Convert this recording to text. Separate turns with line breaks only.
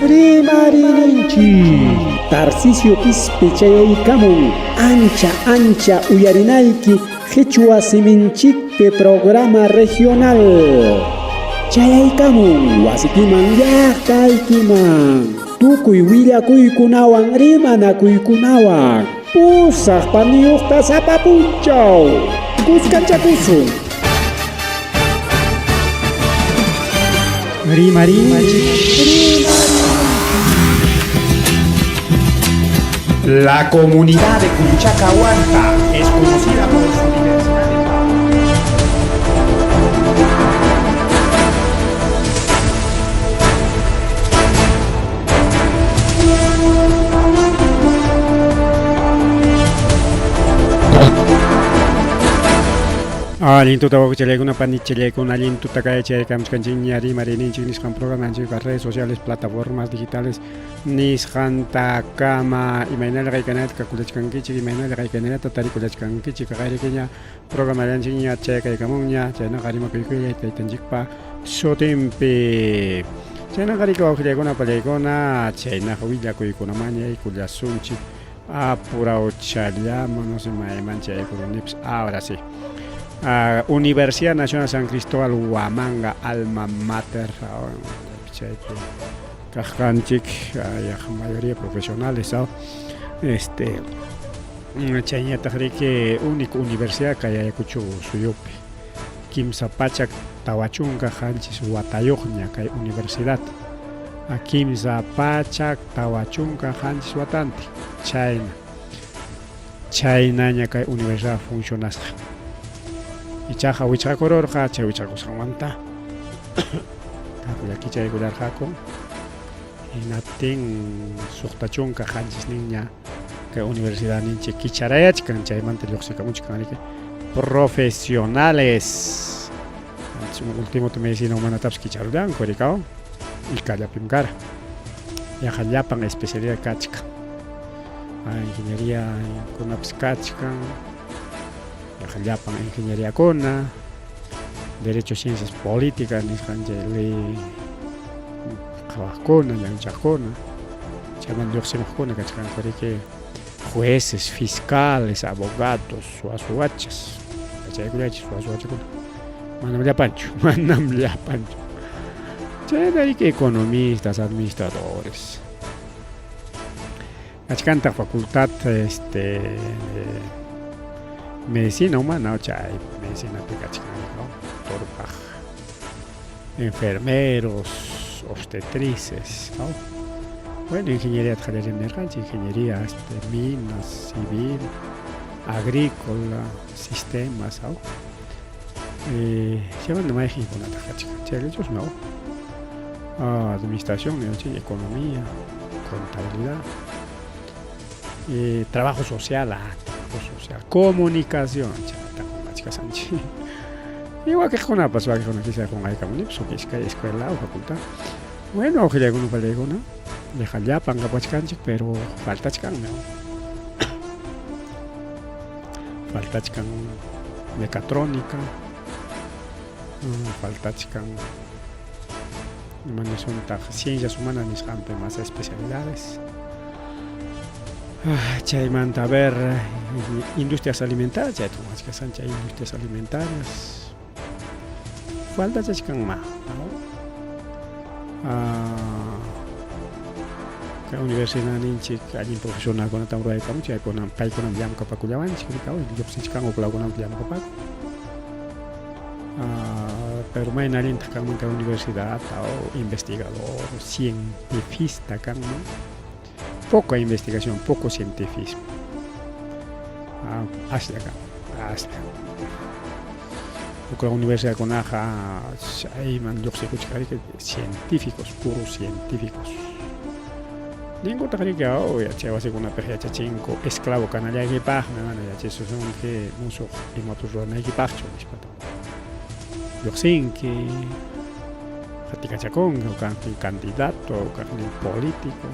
Rimarininchi Tarcisio Pispechayaykamun ancha uyarinayki Quechua Siminchikpe programa regional Chayaykamun wasikiman llaqtaykiman tukuy willakuykunawan rimanakuykunawan pusaq paniyuqta sapapunchaw kuskanchakusun
La comunidad de Cunchacahuanta es conocida por su diversidad de
Alintu tawo chilekuna panichilekuna alintu takaya chayakam kanchiñari marininchi nisqan programanchi redes sociales plataformas digitales nisqan takama imaynala qaykanata kakulachkankichik imaynala qaykanata tarikulachkankichik qayrikiña programalanchiña chayakaykamunña chayna qarimakuykullay taytanchikpa sutinpi chayna qarika wawqillaykuna pallaykuna chaynaqa willakuykunamaña yaykullasunchik apurauchallama no se maymancha yaykurunipas ahora sí. Universidad Nacional San Cristóbal Huamanga Alma Mater Cajanchik, mayoría profesionales, Chaña Tajrique, única universidad que hay Cuchu Suyupi, Kimsa Pachak Tawachunga Hanchis Watayogña, que hay universidad, a Kimsa Pachak Tawachunga Hanchis Watanti, China, que hay universidad funcionasta. Ichaja wichakororja chay wichakusqanmanta aquí chaykularqaku hinatin suqtachunqa qanchis niña que universidad ninchik kicharayachkan chaymanta lluqsikamunchik profesionales último medicina humanatapas kicharullanku rikaw illkallapim kara yaqa llapan especialidad kachka ingeniería kunapas kachkan Llapan ingeniería kuna, derecho ciencias políticas, ley kuna, yanchakuna, chaman diosima que jueces, fiscales, abogados, suasuachas, manam llapancho, que economistas, administradores. Achkanta facultad medicina humana, medicina picachicana, torpaj, enfermeros, obstetrices, ¿no? Bueno, ingeniería de energía, ingeniería minas, civil, agrícola, sistemas, ¿no? Llevan de magia con la tajachica, ellos no. Administración, economía, contabilidad, trabajo social, comunicación, igual que con la pasó que con aquí se con escuela o facultad. Bueno, ojalá alguno para alguna, deja ya panga pachcanchik, pero falta chcan, ¿no? Falta chcan mecatrónica, falta chcan son ciencias humanas ni jampe más especialidades. Chaymanta ver industrias alimentarias, industrias alimentarias. Falta chachkan ma, la universidad ninchik allí profesional con tan rueda de chay con pay con yam kapakullawanchik rikaw yo chachkan okla con yam kapak. Pero main allí takan man universidad o investigador, científico kan, poca investigación, poco científico. Hasta acá. Porque la universidad con Aja, hay científicos, puros científicos. Ningún tajari que hoy ha hecho una peja chachinco, esclavo canalla equipaj, ya eso son que mucho y matus lo na equipaj, yo sé que Jatica Chacón, candidato, político.